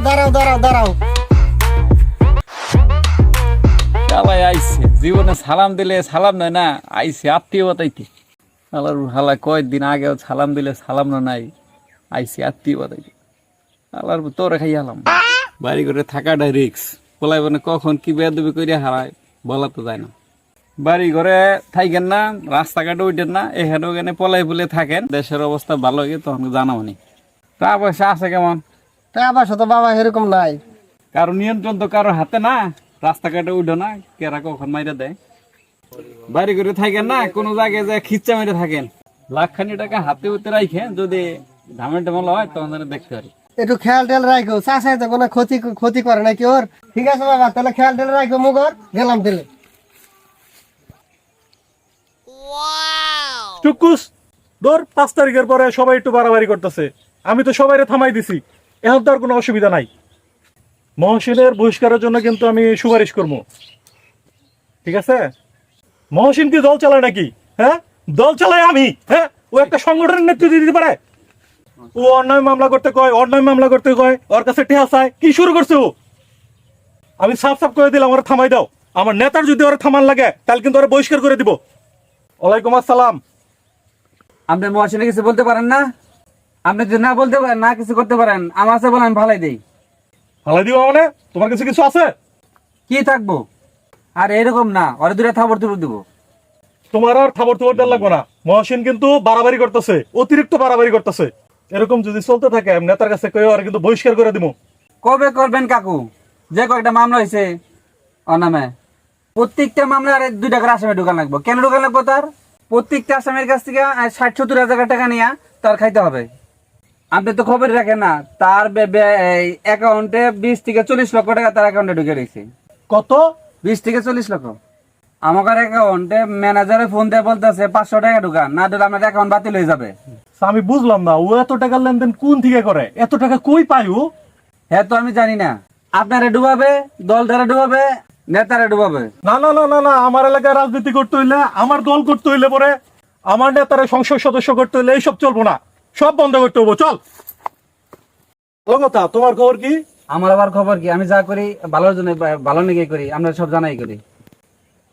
দাঁড়াও দাঁড়াও দাঁড়াও। শালাই আইছে জীবনে সালাম দিলে সালাম নয় না, আইছে আত্মীয়তাইতে। শালার হালা কয়েকদিন আগেও সালাম দিলে সালাম না নাই, আইছে আত্মীয়তাইতে। শালার তোরে খাই হালাম। বাড়ি করে থাকাটাই রিক্স, বলাই মানে কখন কি বেয়াদবি করে হারায় বলা তো যায় না। বাড়ি ঘরে থাকেন না, রাস্তাঘাটে উঠেন না, এখানে ওখানে পলাই বলে থাকেন, দেশের অবস্থা ভালো হয়ে তখন জানাও নি। টাকা পয়সা আছে কেমন? টাকা পয়সা তো বাবা এরকম নাই। কারো নিয়ন্ত্রণ তো কারো হাতে না, রাস্তাঘাটে উঠো না, কেরা কখন মাইরে দেয়। বাড়ি করে থাকেন না, কোনো জায়গায় যায় খিচ্চা মেরে থাকেন, লাখখানি টাকা হাতে উঠতে রাখেন, যদি ধামের টামেল হয় তখন যেন দেখতে পারি। একটু খেয়াল টেয়াল রাখো, চাষাই তো কোনো ক্ষতি ক্ষতি করে নাকি ওর? ঠিক আছে বাবা, তাহলে খেয়াল টেয়াল রাখো, মুগর গেলাম তাহলে। টুকুস ধর 5 তারিখের পরে সবাই একটু বাড়াবাড়ি করতেছে, আমি তো সবাই থামাই দিছি, এখন তো আর কোনো অসুবিধা নাই। মহসিনের বহিষ্কারের জন্য কিন্তু আমি সুপারিশ করবো, ঠিক আছে? মহসিন কি দল চালায় নাকি? হ্যাঁ, দল চালায় আমি? হ্যাঁ, ও একটা সংগঠনের নেতৃত্ব দিতে পারে? ও অন্যায় মামলা করতে কয়, অন্যায় মামলা করতে কয়, ওর কাছে টেহা চায়, কি শুরু করছে ও? আমি সাফ সাফ করে দিলাম, ওরা থামাই দাও। আমার নেতার যদি ওরা থামান লাগে তাহলে কিন্তু ওরা বহিষ্কার করে দিব। ওয়ালাইকুম আসসালাম। আপনি মহাশনে কিছু বলতে পারেন না? আপনি যদি না বলতে পারেন, না কিছু করতে পারেন, আমার কাছে বলেন, আমি ভালাই দেই। ভালাই দিব মানে? তোমার কাছে কিছু আছে? কি থাকবো? আর এরকম না, ওরা দুটা থাবর তুলে দিব। তোমার আর থাবর থবর দেওয়ার লাগবে না। মহসিন কিন্তু বাড়াবাড়ি করতেছে, অতিরিক্ত বাড়াবাড়ি করতেছে। এরকম যদি চলতে থাকে আমি নেতার কাছে কই আর কিন্তু বহিষ্কার করে দিব। কবে করবেন কাকু? যে কয়েকটা মামলা হয়েছে ওর নামে, প্রত্যেকটা মামলার 2 করে আসামি ঢুকান লাগবো। কেন ঢুকান লাগবো? তার প্রত্যেকটা আসামির কাছ থেকে 60-70 হাজার টাকা নিয়ে তার খাইতে হবে। আপনি তো খবর রাখেন না, তার অ্যাকাউন্টে 20 থেকে 40 লক্ষ টাকা তার অ্যাকাউন্টে ঢুকে রয়েছে। কত? 20 থেকে 40 লক্ষ। আমার অ্যাকাউন্টে ম্যানেজারে ফোন দিয়ে বলতেছে 500 টাকা ঢুকান, না দিলে আপনার অ্যাকাউন্ট বাতিল হয়ে যাবে। আমি বুঝলাম না, ও এত টাকার লেনদেন কোন থেকে করে? এত টাকা কই পায় ও? হ্যাঁ, তো আমি জানি না। আপনারা ডুবাবে, দল দ্বারা ডুবাবে, নেতারা ডুবাবে। না না না না না, আমার এলাকায় রাজনীতি করতে হইলে, আমার দল করতে হইলে পরে, আমার নেতারা সংসদ সদস্য করতে হইলে এইসব চলবো না, সব বন্ধ করতে হবো। চল। ভালো কথা, তোমার খবর কি? আমার আবার খবর কি? আমি যা করি ভালোর জন্য, ভালো নাকি করি, আমরা সব জানাই করি।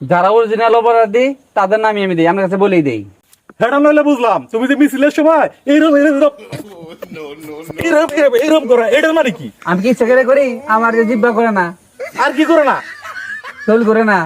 যারা অরিজিনাল অপরাধী তাদের নামই আমি দিই, আমার কাছে বলেই দেই। হেডা নইলে বুঝলাম তুমি যে মিছিলের সময় এইরকম এইরকম এইরকম করে, এটার মানে কি? আমি কি ইচ্ছা করে করি? আমার জিব্বা করে না, আর কি করে না? চুল করে না।